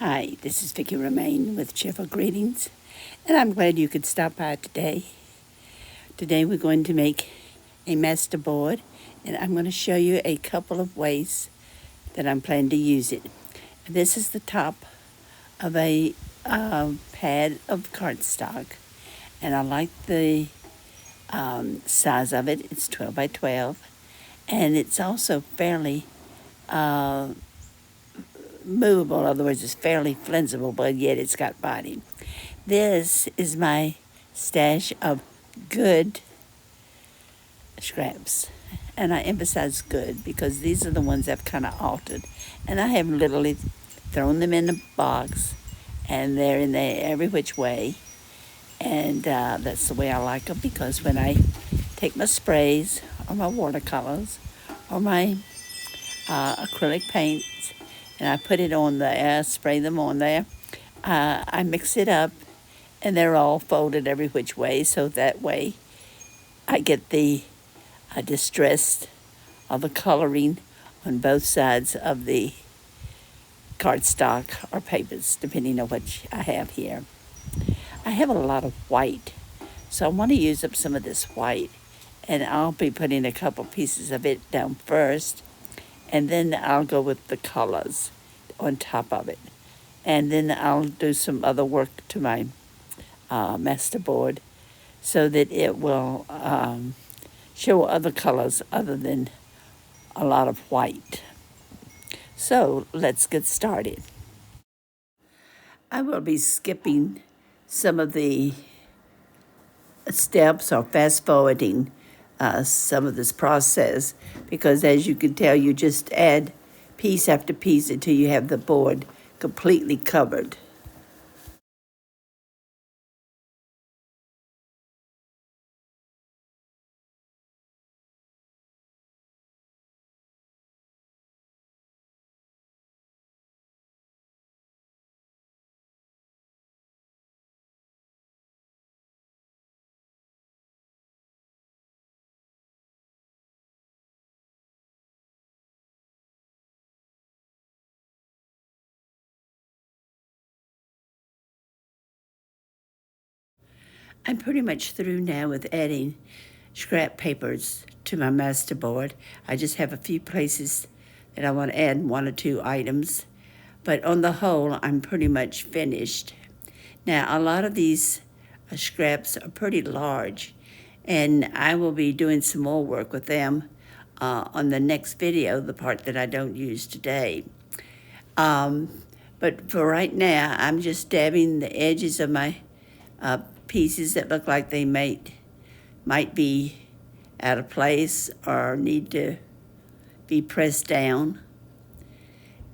Hi, this is Vicki Romaine with Cheerful Greetings, and I'm glad you could stop by today. Today we're going to make a masterboard, and I'm going to show you a couple of ways that I'm planning to use it. This is the top of a pad of cardstock, and I like the size of it. It's 12 by 12, and it's also fairly movable. In other words, it's fairly flexible, but yet it's got body. This is my stash of good scraps. And I emphasize good because these are the ones I've kind of altered. And I have literally thrown them in a box, and they're in there every which way. And that's the way I like them, because when I take my sprays or my watercolors or my acrylic paints and I put it on there, spray them on there, I mix it up, and they're all folded every which way, so that way I get the distressed or the coloring on both sides of the cardstock or papers, depending on what I have here. I have a lot of white, so I want to use up some of this white, and I'll be putting a couple pieces of it down first, and then I'll go with the colors on top of it. And then I'll do some other work to my masterboard so that it will show other colors other than a lot of white. So let's get started. I will be skipping some of the steps or fast forwarding some of this process, because as you can tell, you just add piece after piece until you have the board completely covered. I'm pretty much through now with adding scrap papers to my masterboard. I just have a few places that I want to add one or two items, but on the whole, I'm pretty much finished. Now, a lot of these scraps are pretty large, and I will be doing some more work with them on the next video, the part that I don't use today. But for right now, I'm just dabbing the edges of my pieces that look like they might be out of place or need to be pressed down.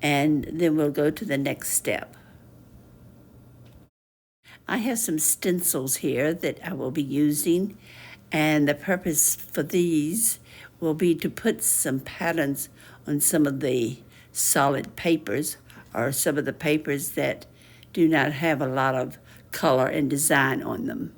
And then we'll go to the next step. I have some stencils here that I will be using, and the purpose for these will be to put some patterns on some of the solid papers or some of the papers that do not have a lot of color and design on them.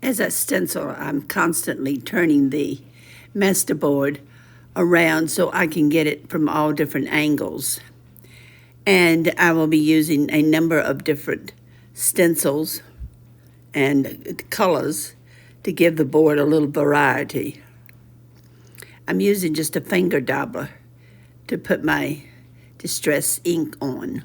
As a stencil, I'm constantly turning the masterboard around so I can get it from all different angles. And I will be using a number of different stencils and colors to give the board a little variety. I'm using just a finger dabbler to put my distress ink on.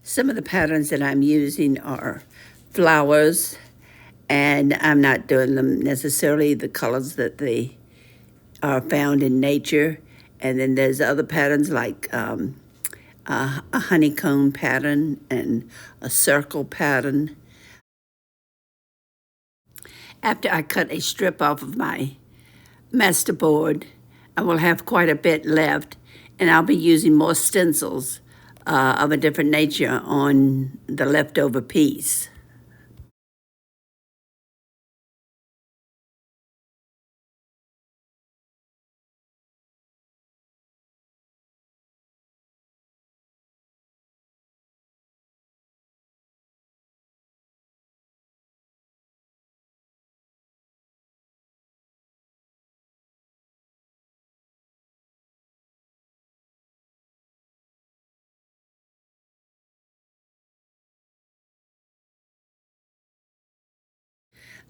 Some of the patterns that I'm using are flowers, and I'm not doing them necessarily the colors that they are found in nature. And then there's other patterns like a honeycomb pattern and a circle pattern. After I cut a strip off of my masterboard, I will have quite a bit left, and I'll be using more stencils of a different nature on the leftover piece.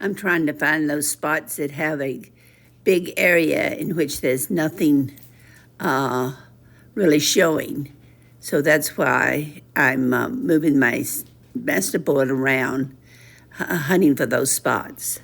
I'm trying to find those spots that have a big area in which there's nothing really showing. So that's why I'm moving my masterboard around, hunting for those spots.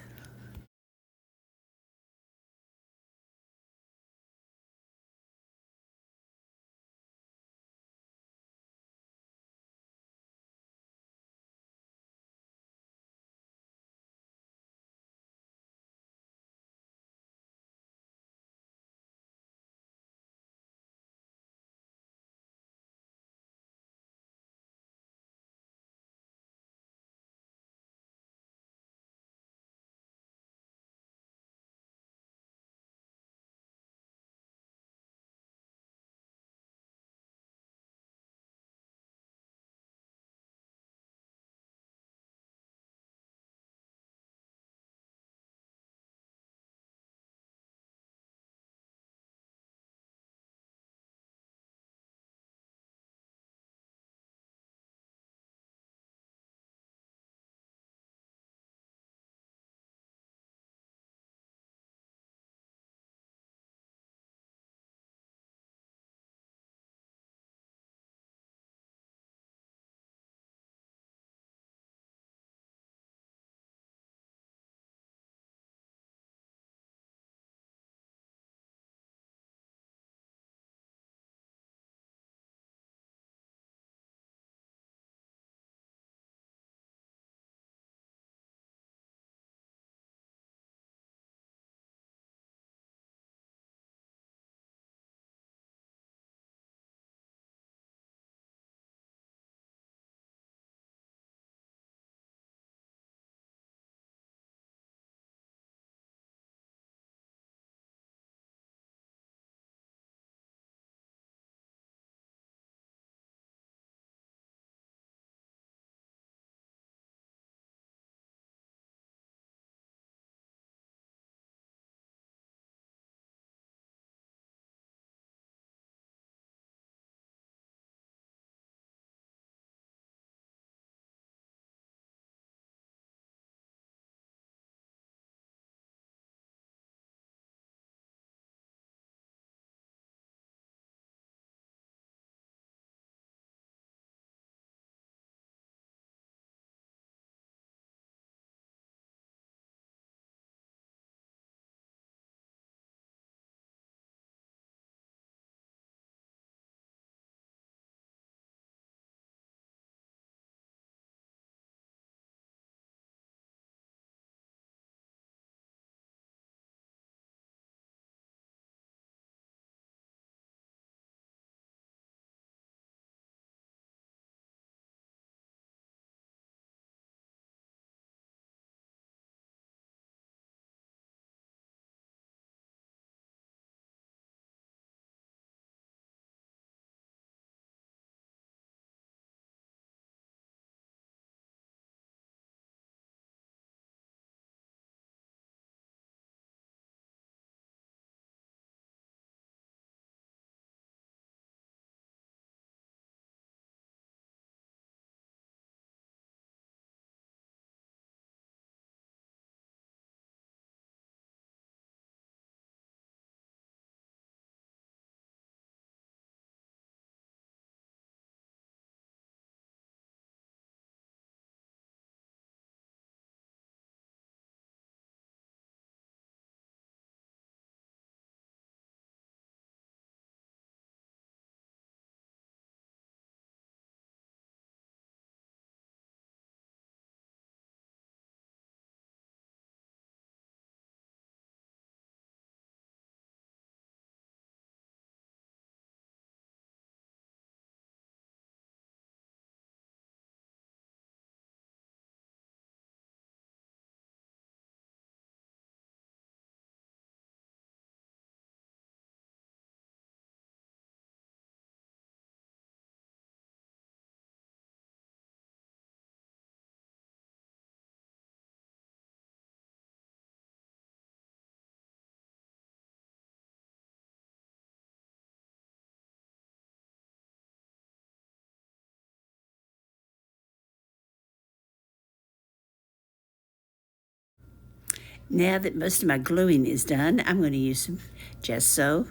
Now that most of my gluing is done, I'm going to use some gesso,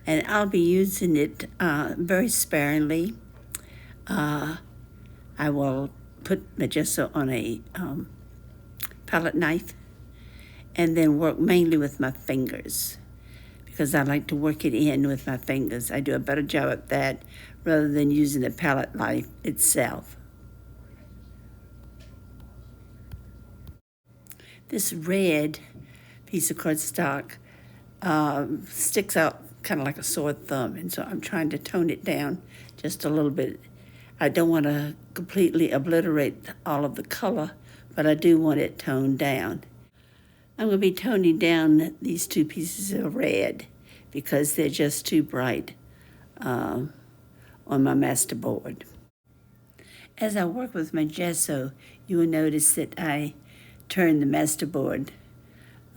and I'll be using it very sparingly. I will put my gesso on a palette knife and then work mainly with my fingers because I like to work it in with my fingers. I do a better job at that rather than using the palette knife itself. This red piece of cardstock sticks out kind of like a sore thumb, and so I'm trying to tone it down just a little bit. I don't want to completely obliterate all of the color, but I do want it toned down. I'm going to be toning down these two pieces of red because they're just too bright on my masterboard. As I work with my gesso, you will notice that I turn the masterboard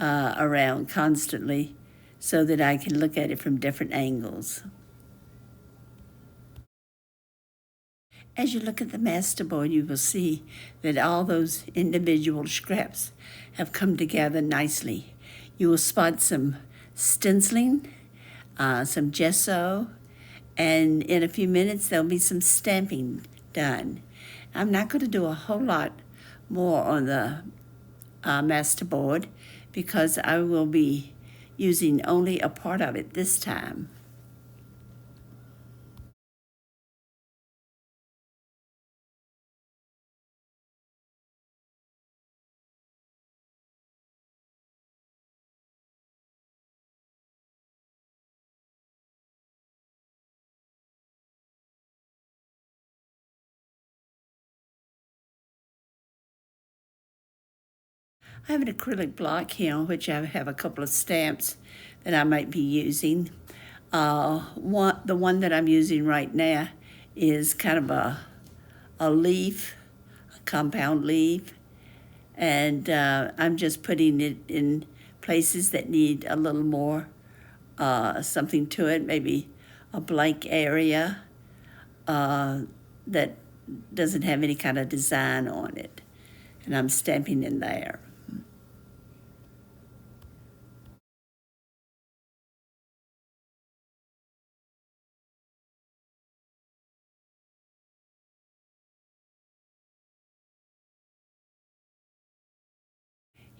around constantly so that I can look at it from different angles. As you look at the masterboard, you will see that all those individual scraps have come together nicely. You will spot some stenciling, some gesso, and in a few minutes there'll be some stamping done. I'm not going to do a whole lot more on the masterboard because I will be using only a part of it this time. I have an acrylic block here on which I have a couple of stamps that I might be using. The one that I'm using right now is kind of a leaf, a compound leaf, and I'm just putting it in places that need a little more something to it, maybe a blank area that doesn't have any kind of design on it, and I'm stamping in there.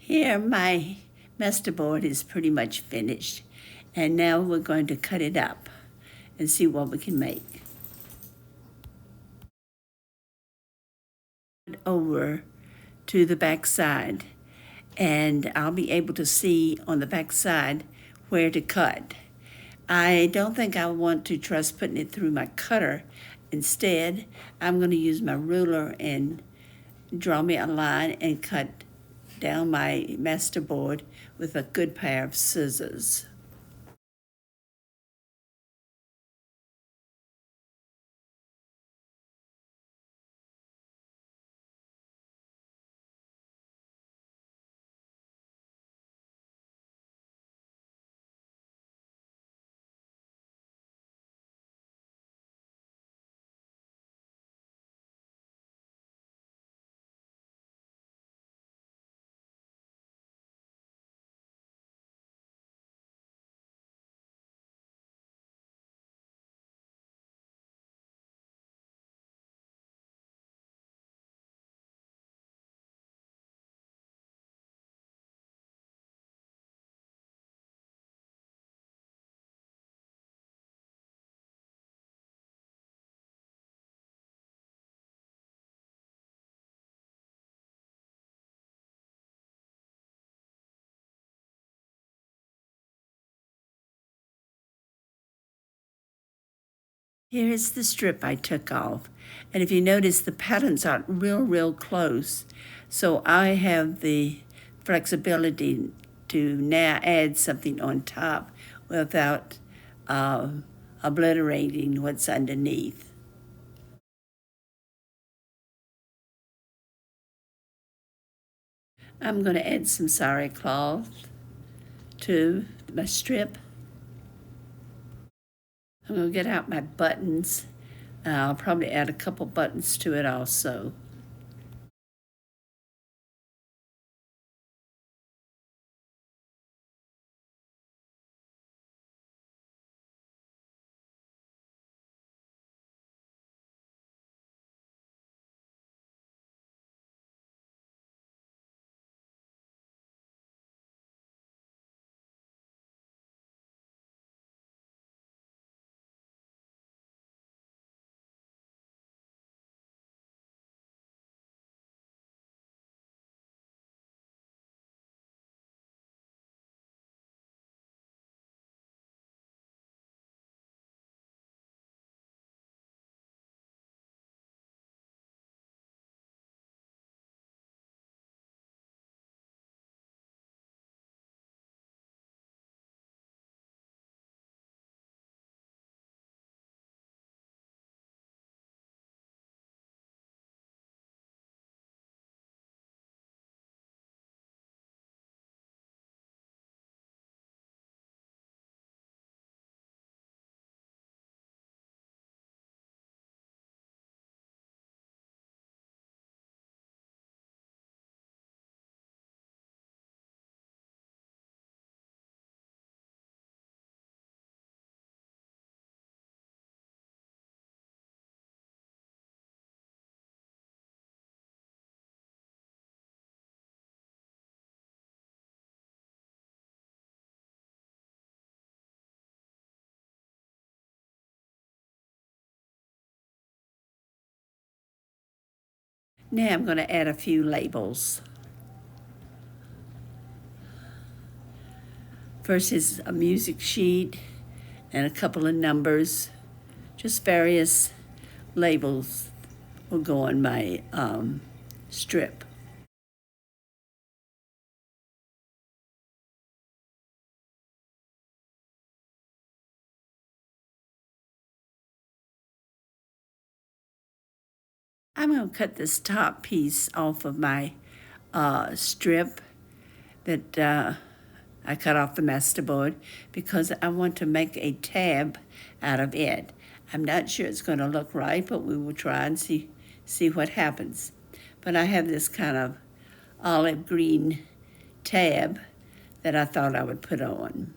Here, my masterboard is pretty much finished, and now we're going to cut it up and see what we can make. Over to the back side, and I'll be able to see on the back side where to cut. I don't think I want to trust putting it through my cutter. Instead, I'm going to use my ruler and draw me a line and cut down my masterboard with a good pair of scissors. Here is the strip I took off. And if you notice, the patterns are real close. So I have the flexibility to now add something on top without obliterating what's underneath. I'm going to add some sari cloth to my strip. I'm going to get out my buttons. I'll probably add a couple buttons to it also. Now I'm going to add a few labels. First is a music sheet and a couple of numbers. Just various labels will go on my strip. I'm going to cut this top piece off of my strip that I cut off the masterboard because I want to make a tab out of it. I'm not sure it's going to look right, but we will try and see what happens. But I have this kind of olive green tab that I thought I would put on.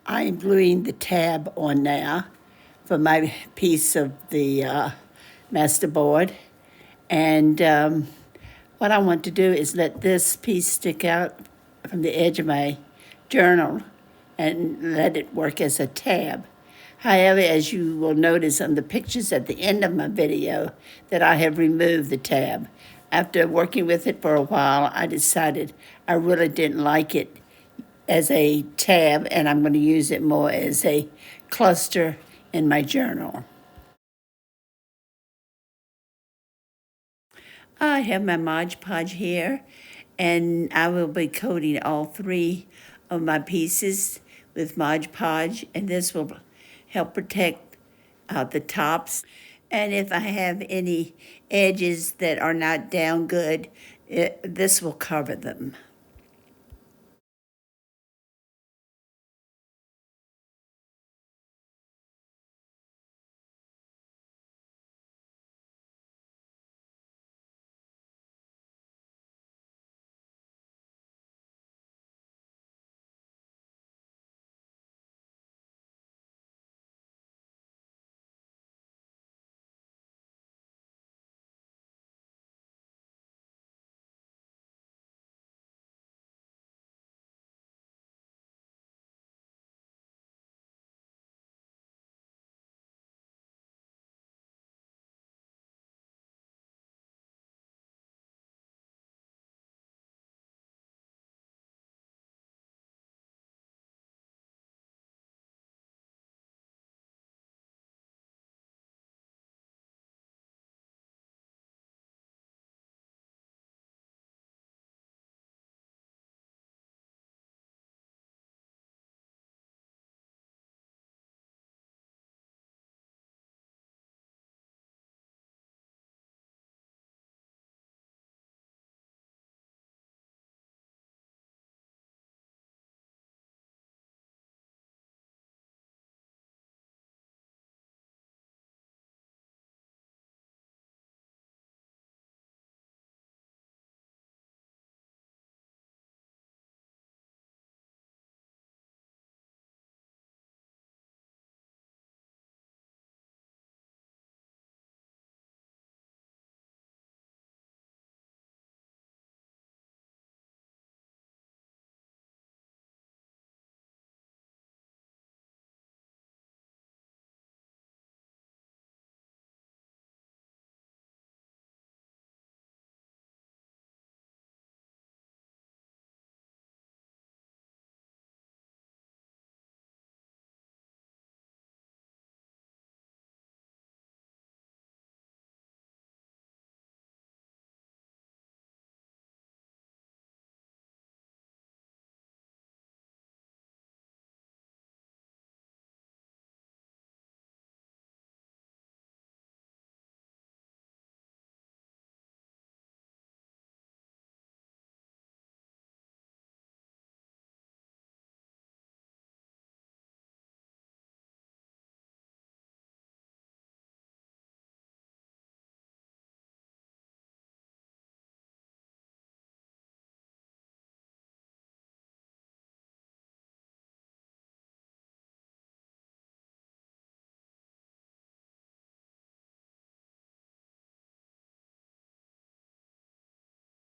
I'm gluing the tab on now for my piece of the masterboard. And what I want to do is let this piece stick out from the edge of my journal and let it work as a tab. However, as you will notice on the pictures at the end of my video, that I have removed the tab. After working with it for a while, I decided I really didn't like it as a tab, and I'm going to use it more as a cluster in my journal. I have my Modge Podge here, and I will be coating all three of my pieces with Modge Podge, and this will help protect the tops. And if I have any edges that are not down good, this will cover them.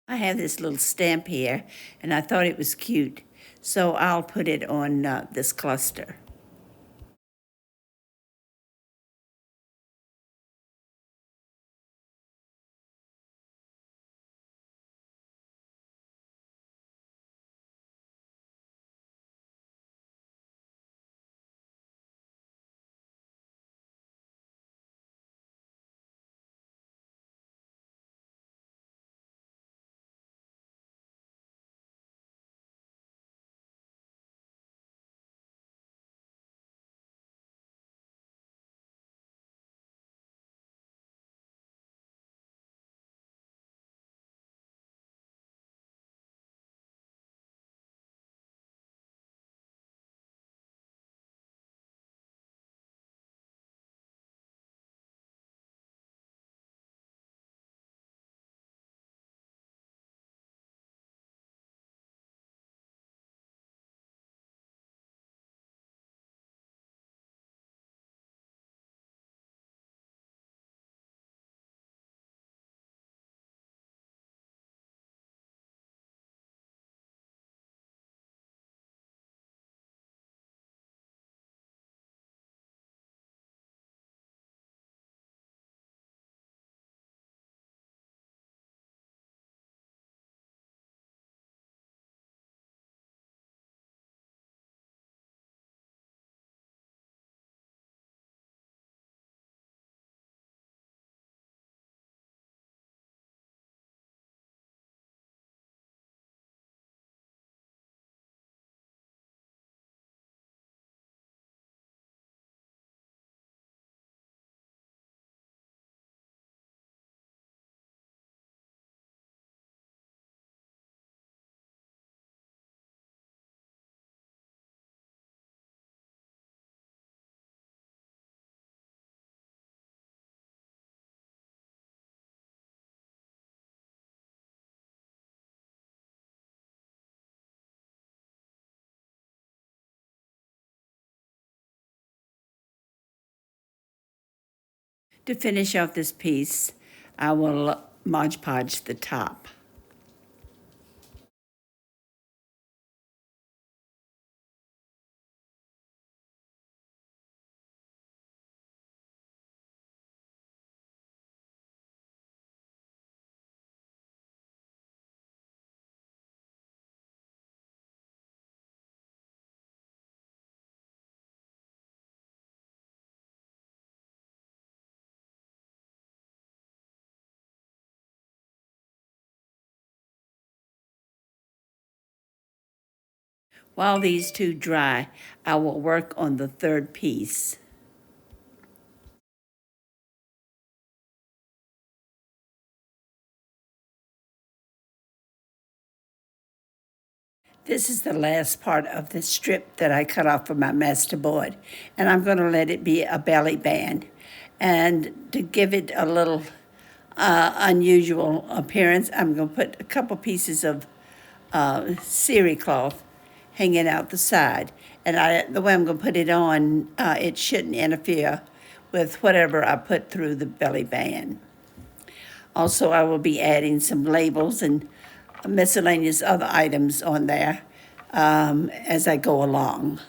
I have this little stamp here, and I thought it was cute, so I'll put it on this cluster. To finish off this piece, I will Modge Podge the top. While these two dry, I will work on the third piece. This is the last part of the strip that I cut off from my masterboard, and I'm going to let it be a belly band. And to give it a little unusual appearance, I'm going to put a couple pieces of cere cloth hanging out the side. And the way I'm going to put it on, it shouldn't interfere with whatever I put through the belly band. Also, I will be adding some labels and miscellaneous other items on there as I go along.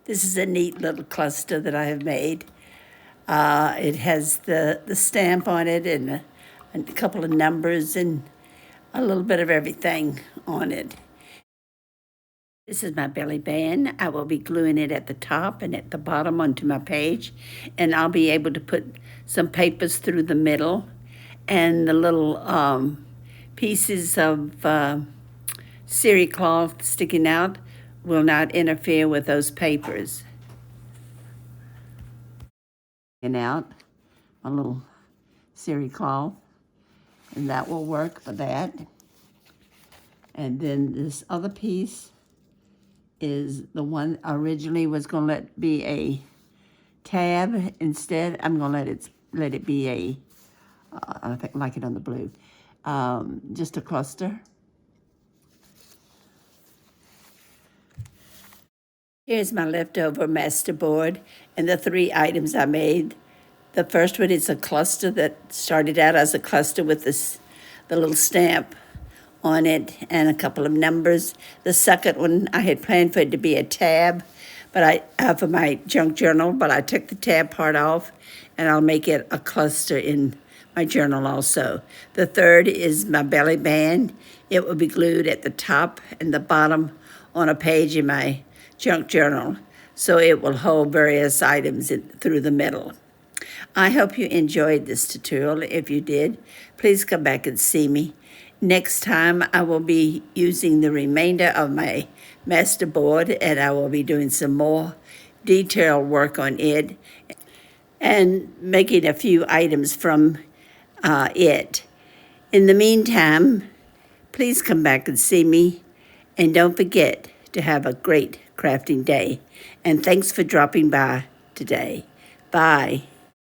This is a neat little cluster that I have made. It has the stamp on it and a couple of numbers and a little bit of everything on it. This is my belly band. I will be gluing it at the top and at the bottom onto my page, and I'll be able to put some papers through the middle, and the little pieces of ceri cloth sticking out will not interfere with those papers. And out a little ceri cloth, and that will work for that. And then this other piece is the one I originally was going to let be a tab. Instead, I'm going to let it be a, I think like it on the blue, just a cluster. Here's my leftover masterboard and the 3 items I made. The first one is a cluster that started out as a cluster with the little stamp on it and a couple of numbers. The second one, I had planned for it to be a tab, but for my junk journal, but I took the tab part off, and I'll make it a cluster in my journal also. The third is my belly band. It will be glued at the top and the bottom on a page in my junk journal, so it will hold various items through the middle. I hope you enjoyed this tutorial. If you did, please come back and see me. Next time, I will be using the remainder of my masterboard, and I will be doing some more detailed work on it and making a few items from it. In the meantime, please come back and see me, and don't forget to have a great crafting day. And thanks for dropping by today. Bye.